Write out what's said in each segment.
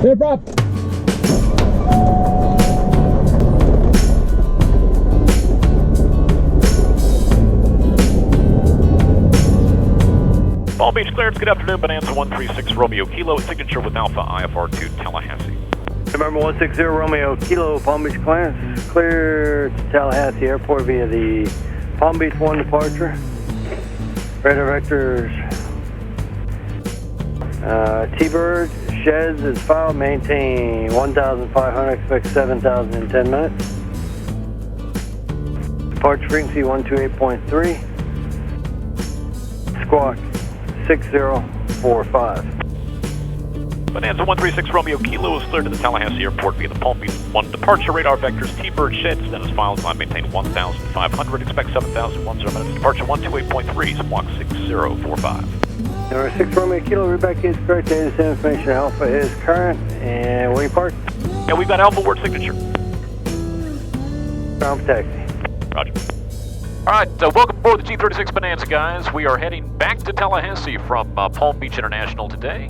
Clear prop. Palm Beach clearance, good afternoon, Bonanza 136 Romeo Kilo, signature with Alpha IFR 2 Tallahassee. November 160 Romeo Kilo, Palm Beach clearance, clear to Tallahassee Airport via the Palm Beach 1 departure. Radar vectors, T-Bird, sheds is filed, maintain 1,500, expect 7,000 in 10 minutes. Departure frequency 128.3, squawk 6045. Bonanza 136 Romeo Kilo is cleared to the Tallahassee Airport via the Palm Beach 1 departure. Radar vectors, T-Bird sheds, then is filed, climb, maintain 1,500, expect 7,000, 10 minutes. Departure 128.3, squawk 6045. Number 6 Romeo Kilo, read back is correct, data set information, Alpha is current, and where you parked? Yeah, we've got Alpha word signature. Ground taxi. Roger. All right, welcome aboard the G36 Bonanza, guys. We are heading back to Tallahassee from Palm Beach International today.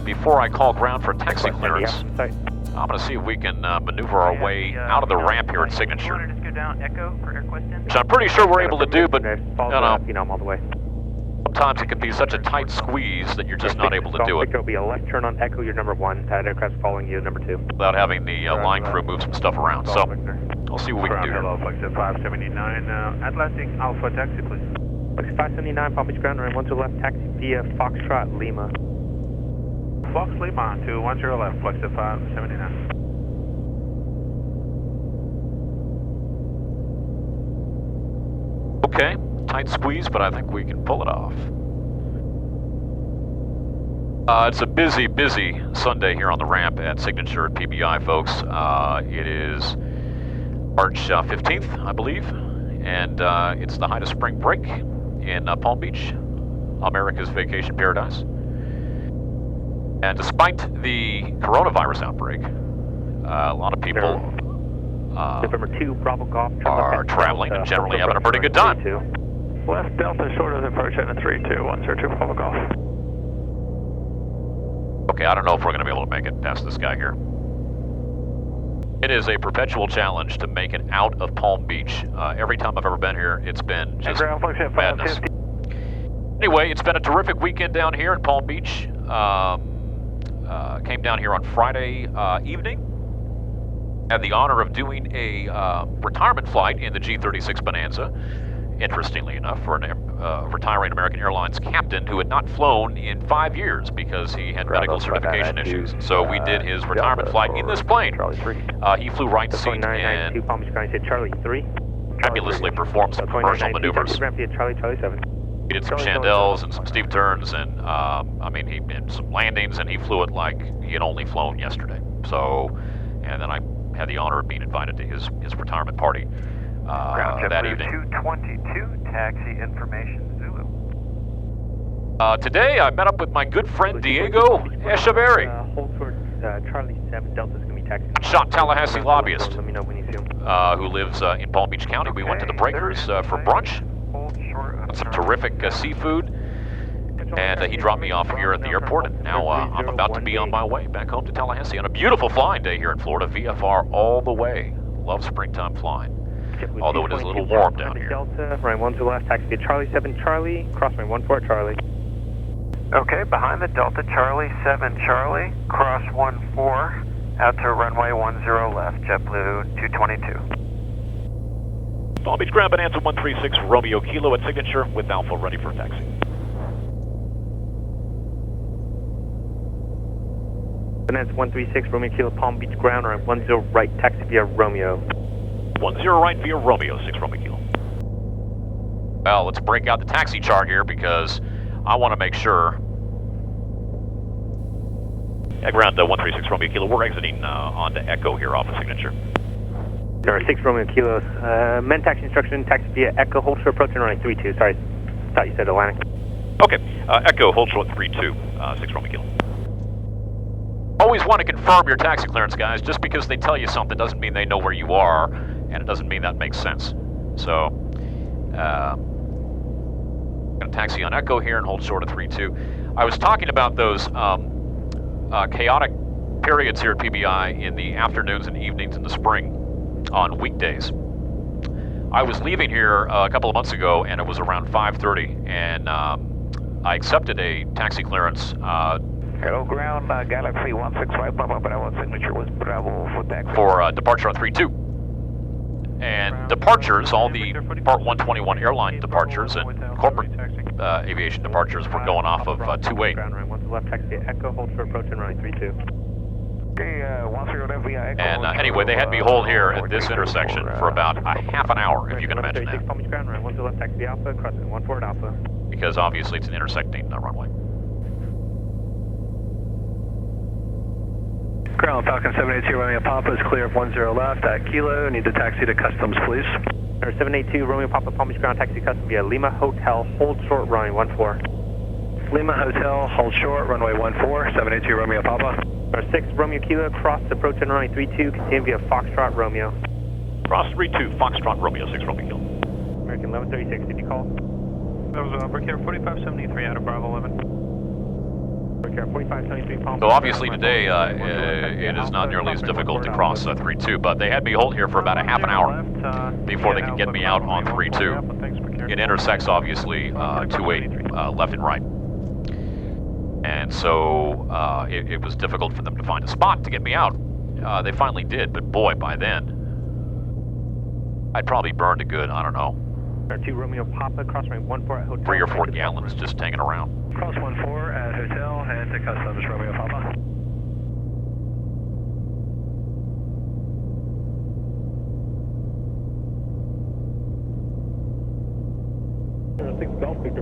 Before I call ground for taxi clearance, I'm going to see if we can maneuver our way out of the ramp here at Signature. Which I'm pretty sure we're able to do, but sometimes it can be such a tight squeeze that you're just not able to do it. There'll be a left turn on Echo, you're number 1. That aircraft's following you, number 2. Without having the line crew move some stuff around. So, I'll see what we can do here. Hello, Flex 579, Atlantic Alpha taxi, please. Flex 579, Palm Beach ground, runway 1 to left, taxi via Foxtrot Lima. Fox Lima to 10 left, Flex 579. Okay, tight squeeze, but I think we can pull it off. It's a busy Sunday here on the ramp at Signature at PBI, folks. It is March 15th, I believe, and it's the height of spring break in Palm Beach, America's vacation paradise. And despite the coronavirus outbreak, a lot of people November 2, Bravo Golf, are traveling and generally having a pretty good time. Left Delta short of departure at 32, 102 Bravo Golf. Okay, I don't know if we're going to be able to make it past this guy here. It is a perpetual challenge to make it out of Palm Beach. Every time I've ever been here, it's been just madness. Anyway, it's been a terrific weekend down here in Palm Beach. Came down here on Friday evening. Had the honor of doing a retirement flight in the G36 Bonanza. Interestingly enough, for a retiring American Airlines captain who had not flown in 5 years because he had medical certification issues. So we did his retirement flight in this plane. He flew right seat and fabulously performed some commercial maneuvers. He did some chandelles and some steep turns, and I mean, he did some landings, and he flew it like he had only flown yesterday. So, and then I had the honor of being invited to his retirement party that evening. 222, taxi information Zulu. Today I met up with my good friend Diego Echeverri. Hold towards Charlie 7, Delta's going to be taxi. Shot Tallahassee lobbyist Let me know when you see him. who lives in Palm Beach County. We went to the Breakers for brunch. Got some terrific seafood, and he dropped me off here at the airport, and now I'm about to be on my way back home to Tallahassee on a beautiful flying day here in Florida, VFR all the way. Love springtime flying, although it is a little warm down here. Delta, runway 1 to left, taxi via Charlie 7 Charlie, cross runway 14 Charlie. Okay, behind the Delta, Charlie 7 Charlie, cross 14, out to runway 10 left, JetBlue 222. Palm Beach ground, Bonanza 136 Romeo Kilo at Signature with Alpha ready for taxi. Bonanza 136 Romeo Kilo, Palm Beach ground, runway 10 right, taxi via Romeo. 10 right via Romeo, 6 Romeo Kilo. Well, let's break out the taxi chart here because I want to make sure. At ground 136 Romeo Kilo, we're exiting onto Echo here off of Signature. Number 6 Romeo Kilo, men taxi instruction, taxi via Echo, hold short approach and runway 32. Sorry, thought you said Atlantic. Okay, Echo, hold short 32, 6 Romeo Kilo. Always want to confirm your taxi clearance, guys. Just because they tell you something doesn't mean they know where you are, and it doesn't mean that makes sense. So, going to taxi on Echo here and hold short of 32. I was talking about those chaotic periods here at PBI in the afternoons and evenings in the spring on weekdays. I was leaving here a couple of months ago, and it was around 5:30, and I accepted a taxi clearance. Hello, ground, Galaxy 165, Papa Bravo, signature was Bravo for taxi. For departure on 3-2. And departures, all the Part 121 airline departures and corporate aviation departures were going off of 28. Ground runway 10 left, taxi Echo, hold short approach and runway 32. Okay, 10 left via Echo. And anyway, they had me hold here at this intersection for about a half an hour, if you can imagine that. Palm Beach ground runway 10 left, taxi Alpha, crossing 14 Alpha. Because obviously it's an intersecting runway. Ground Falcon 782 Romeo Papa is clear of 10 left at Kilo. Need to taxi to customs, please. 782 Romeo Papa Palm Beach ground taxi custom via Lima Hotel, hold short runway 14. Lima Hotel, hold short, runway 14, 782 Romeo Papa. 6 Romeo Kilo, cross approach and runway 32, continue via Foxtrot Romeo. Cross 3-2, Foxtrot Romeo, 6 Romeo Kilo. American 1136, did you call? That was Brickyard 4573 out of Bravo 11. Brickyard 4573 Palm. So obviously today it is not nearly as difficult to cross 3-2, but they had me hold here for about a half an hour before they could get me out on 3-2. It intersects obviously 2-8 left and right. And so it was difficult for them to find a spot to get me out. They finally did, but boy, by then, I'd probably burned a good, I don't know, 2 Romeo Papa, cross runway 14 at Hotel. 3 or 4 gallons just hanging around. Cross 14 at Hotel and to customs, Romeo Papa.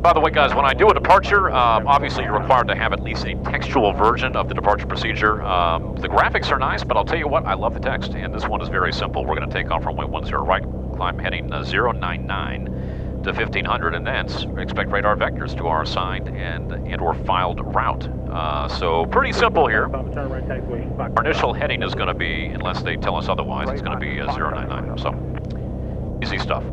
By the way, guys, when I do a departure, obviously you're required to have at least a textual version of the departure procedure. The graphics are nice, but I'll tell you what, I love the text, and this one is very simple. We're going to take off runway 10 right, climb heading 099 to 1500, and then expect radar vectors to our assigned and or filed route. So pretty simple here. Our initial heading is going to be, unless they tell us otherwise, it's going to be 099. So easy stuff.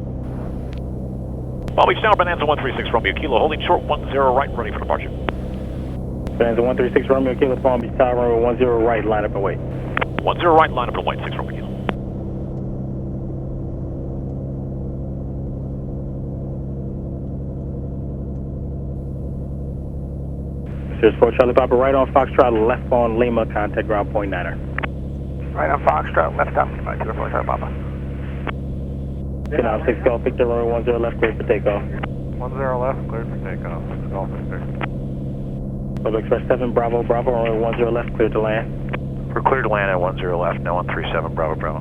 Palm Beach Tower, Bonanza 136 Romeo Kilo, holding short 10 right, ready for departure. Bonanza 136 Romeo Kilo, Palm Beach Tower, runway 10 right, line up and wait. 10 right, line up and wait, 6 Romeo Kilo. Here's 4 Charlie Papa, right on Foxtrot, left on Lima, contact ground point 9er. Right on Foxtrot, left up, right to the 4 Charlie Papa. 6 Golf Victor, runway 10 left, clear for takeoff. 10 left, cleared for takeoff, 6 Golf Victor. Public Express 7, Bravo, Bravo, runway 10 left, clear to land. We're cleared to land at 10 left, now 137, Bravo, Bravo.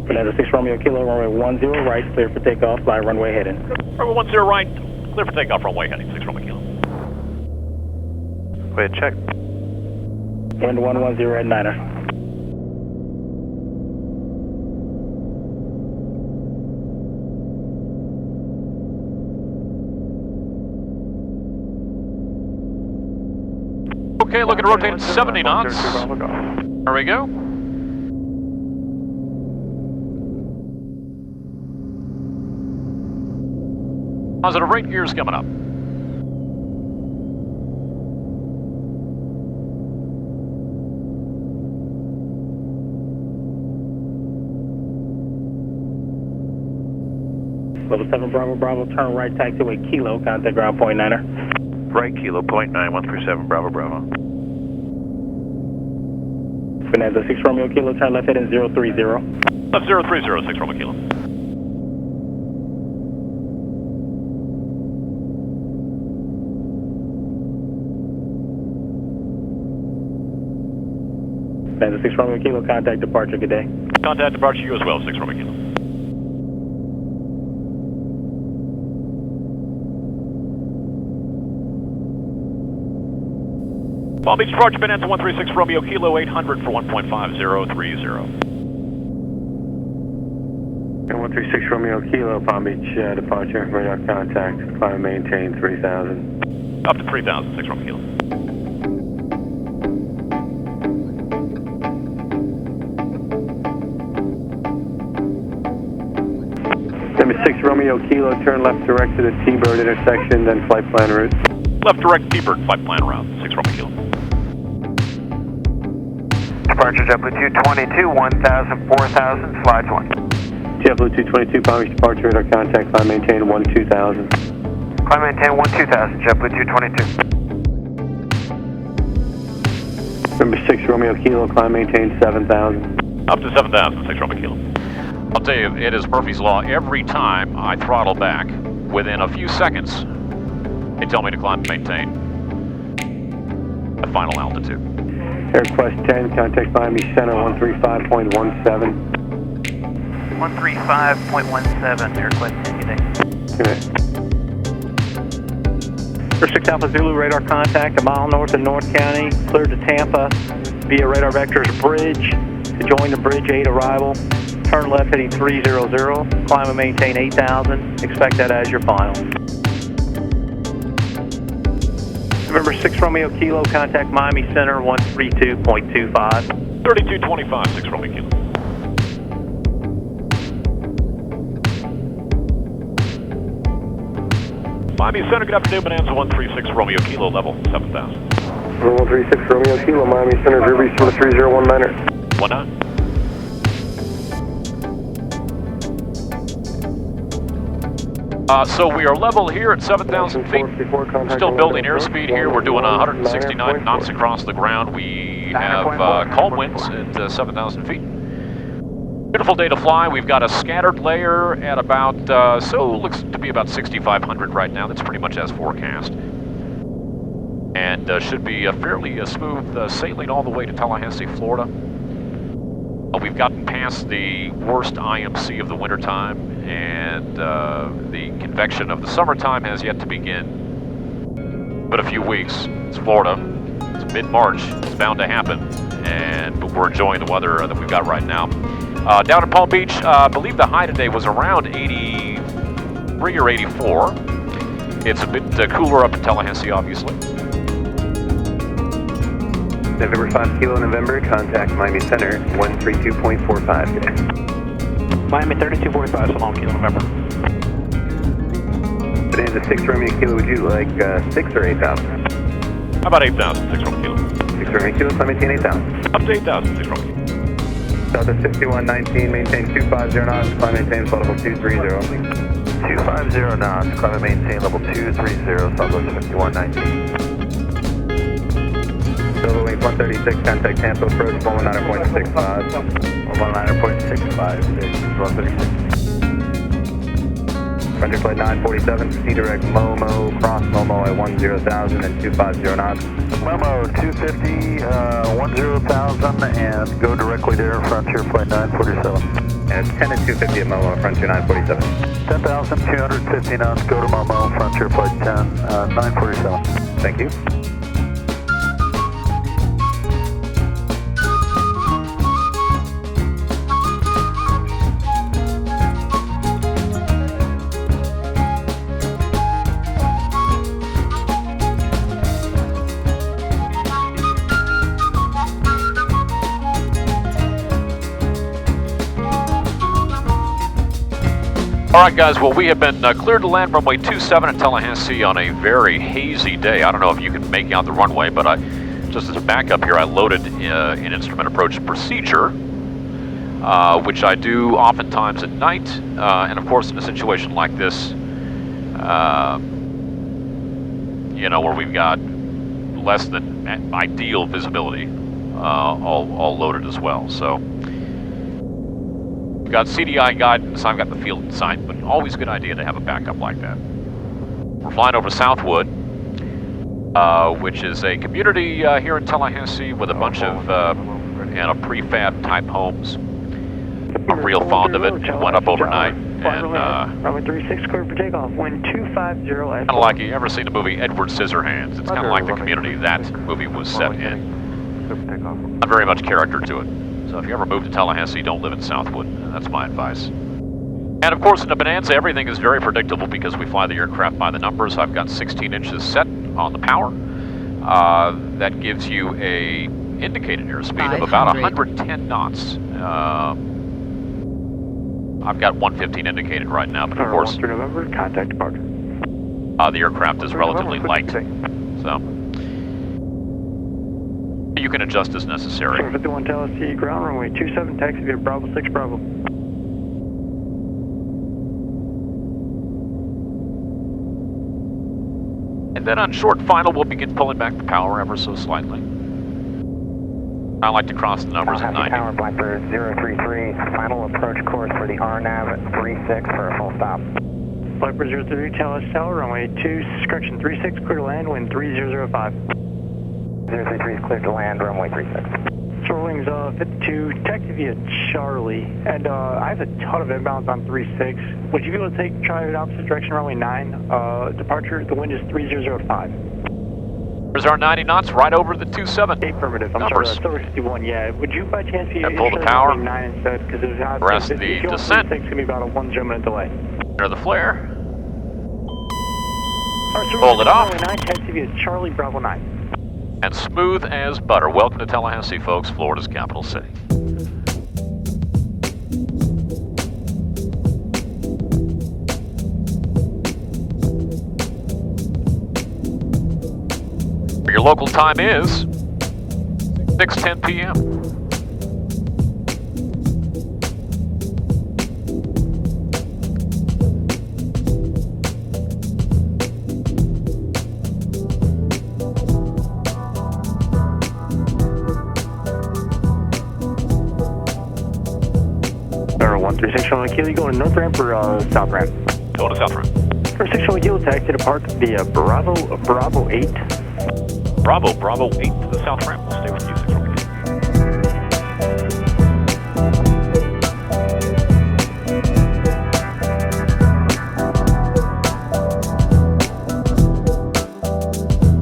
Bonanza 6 Romeo Kilo, runway 10 right, clear for takeoff, fly runway heading. Runway 10 right, clear for takeoff, runway heading, 6 Romeo Kilo. Go ahead, check. Wind 110 at 9er. Okay, looking to rotate at 70 knots. There we go. Positive rate, gears coming up. Level 7 Bravo, Bravo, turn right, taxiway Kilo, contact ground point 9er. Right, Kilo, point 9, 137, Bravo, Bravo. Bonanza 6 Romeo Kilo, turn left heading 030. Left 030, 6 Romeo Kilo. Bonanza 6 Romeo Kilo, contact departure, good day. Contact departure you as well, 6 Romeo Kilo. Palm Beach departure, Bonanza 136 Romeo Kilo 800 for 1.5030. And 136 Romeo Kilo, Palm Beach departure, radar contact, climb maintain 3000. Up to 3000, 6 Romeo Kilo. Miami 6 Romeo Kilo, turn left direct to the T-Bird intersection, then flight plan route. Left direct T-Bird flight plan route, 6 Romeo Kilo. Departure JetBlue 222, 1000, 4000, slides 1. JetBlue 222, Palm Beach departure radar contact, climb maintain 12000. Climb maintain 12000, JetBlue 222. Number 6 Romeo Kilo, climb maintain 7000. Up to 7,000, 6 Romeo Kilo. I'll tell you, it is Murphy's Law. Every time I throttle back, within a few seconds, they tell me to climb and maintain at final altitude. Airquest 10, contact Miami Center 135.17. 135.17, Airquest 10, good day. Good. For 6 Alpha Zulu, radar contact a mile north of North County, cleared to Tampa via radar vectors bridge to join the Bridge 8 arrival. Turn left heading 300, climb and maintain 8,000. Expect that as your final. November 6 Romeo Kilo, contact Miami Center 132.25. 3225, 6 Romeo Kilo. Miami Center, good afternoon, Bonanza 136 Romeo Kilo, level 7,000. 136 Romeo Kilo, Miami Center, Ruby, 3019er. 19. So we are level here at 7,000 feet. Still building airspeed here. We're doing 169 knots across the ground. We have calm winds at 7,000 feet. Beautiful day to fly. We've got a scattered layer at about, looks to be about 6,500 right now. That's pretty much as forecast. And should be a fairly smooth sailing all the way to Tallahassee, Florida. We've gotten past the worst IMC of the wintertime, and the convection of the summertime has yet to begin. But a few weeks. It's Florida. It's mid-March. It's bound to happen. But we're enjoying the weather that we've got right now. Down in Palm Beach, I believe the high today was around 83 or 84. It's a bit cooler up in Tallahassee, obviously. November 5 Kilo November, contact Miami Center 132.45 today. Miami 3245, so long, Kilo November. Bonanza 6 Romeo Kilo, would you like 6 or 8,000? How about 8,000, 6 Romeo Kilo? 6 Romeo Kilo, climb maintain 8,000. Up to 8,000, 6 Romeo Kilo. Delta 6119, maintain 250 knots, climb maintain level 230. 250 knots, climb and maintain level 230, Southwest 5119. Silver Wings 136, contact Tampa approach 119.65. 119.65, 136. Frontier flight 947, C-direct Momo, cross Momo at 10,000 and 250 knots. Momo 250, 10,000 and go directly there, Frontier flight 947. And it's 10 and 250 at Momo, Frontier 947. 10,250 knots, go to Momo, Frontier flight 10, 947. Thank you. All right, guys, well, we have been cleared to land runway 27 at Tallahassee on a very hazy day. I don't know if you can make out the runway, but just as a backup here, I loaded an instrument approach procedure, which I do oftentimes at night. And of course, in a situation like this, where we've got less than ideal visibility, all loaded as well. So we've got CDI guidance, I've got the field in sight, but always a good idea to have a backup like that. We're flying over Southwood, which is a community here in Tallahassee with a bunch of prefab type homes. I'm real fond of it. It went up overnight. And runway 36, clear for takeoff, wind 250. Kind of like, you ever seen the movie Edward Scissorhands? It's kind of like the community that movie was set in. Not very much character to it. So if you ever move to Tallahassee, don't live in Southwood. That's my advice. And of course, in the Bonanza, everything is very predictable because we fly the aircraft by the numbers. I've got 16 inches set on the power. That gives you a indicated airspeed of about 110 knots. I've got 115 indicated right now, but of course, November, contact departure. the aircraft is relatively light, so you can adjust as necessary. 51 Tallahassee, ground runway 27, taxi via Bravo 6 Bravo. And then on short final, we'll begin pulling back the power ever so slightly. I like to cross the numbers at 90. Tower, Blackbird 033, final approach course for the RNAV 36 for a full stop. Blackbird 033, Tallahassee Tower, runway 2, correction 36, clear to land, wind 3005. 033 is cleared to land, runway 36. Short wings 52, taxi via Charlie, and I have a ton of inbounds on 36. Would you be able to try it opposite direction, runway 9, departure, the wind is 3005. There's our 90 knots right over the 27. Affirmative, I'm numbers. sorry, 51, yeah. Would you by chance be And pull the power. 9 instead, because it was Rest the descent. It's going to be about a 1 minute delay. Enter the flare. Alright, so Hold it off. runway 9, taxi via Charlie, Bravo 9. And smooth as butter. Welcome to Tallahassee, folks, Florida's capital city. Your local time is 6:10 p.m. Or 136 on Kilo, you going to north ramp or south ramp? Go to south ramp. For 6 Kilo, taxi depart via Bravo 8. Bravo 8 to the south ramp. We'll stay with